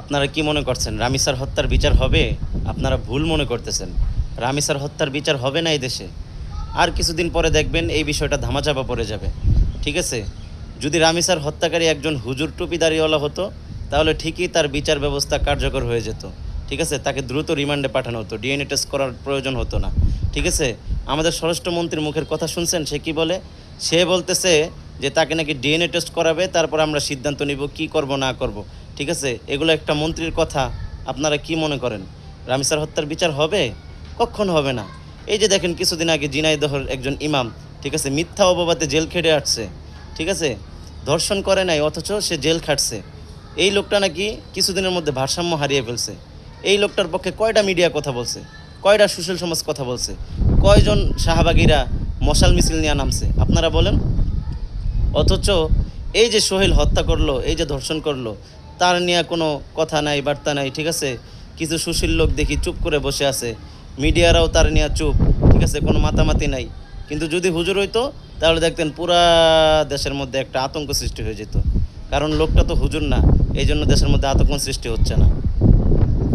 আপনারা কি মনে করছেন রামিসার হত্যার বিচার হবে? আপনারা ভুল মনে করতেছেন। রামিসার হত্যার বিচার হবে না এই দেশে। আর কিছুদিন পরে দেখবেন এই বিষয়টা ধামাচাপা পড়ে যাবে। ঠিক আছে? যদি রামিসার হত্যাকারী একজন হুজুর টুপি দাড়িওয়ালা হতো, তাহলে ঠিকই তার বিচার ব্যবস্থা কার্যকর হয়ে যেত। ঠিক আছে? তাকে দ্রুত রিমান্ডে পাঠানো হতো। ডিএনএ টেস্ট করার প্রয়োজন হতো না। ঠিক আছে? আমাদের স্বরাষ্ট্রমন্ত্রীর মুখের কথা শুনছেন? সে কি বলে? সে বলতেছে যে তাকে নাকি ডিএনএ টেস্ট করাবে, তারপর আমরা সিদ্ধান্ত নিব কি করব না করব। ঠিক আছে? এগুলো একটা মন্ত্রীর কথা। আপনারা কি মনে করেন রামিসার হত্যার বিচার হবে? কখনো হবে না। এই যে দেখেন কিছুদিন আগে ঝিনাইদহের একজন ইমাম, ঠিক আছে, মিথ্যা অপবাদে জেল খেটে আসছে। ঠিক আছে? ধর্ষণ করে নাই, অথচ সে জেল খাটছে। এই লোকটা নাকি কিছুদিনের মধ্যে ভারসাম্য হারিয়ে ফেলছে। এই লোকটার পক্ষে কয়টা মিডিয়া কথা বলছে, কয়টা সুশীল সমাজ কথা বলছে, কয়জন শাহবাগীরা মশাল মিছিল নিয়ে নামছে আপনারা বলেন? অথচ এই যে সোহেল হত্যা করলো, এই যে ধর্ষণ করলো, তার নিয়ে কোনো কথা নাই, বার্তা নাই। ঠিক আছে? কিছু সুশীল লোক দেখি চুপ করে বসে আছে, মিডিয়ারাও তার নিয়ে চুপ। ঠিক আছে? কোনো মাতামাতি নাই। কিন্তু যদি হুজুর হইতো, তাহলে দেখতেন পুরা দেশের মধ্যে একটা আতঙ্ক সৃষ্টি হয়ে যেত। কারণ লোকটা তো হুজুর না, এই জন্য দেশের মধ্যে আতঙ্ক সৃষ্টি হচ্ছে না।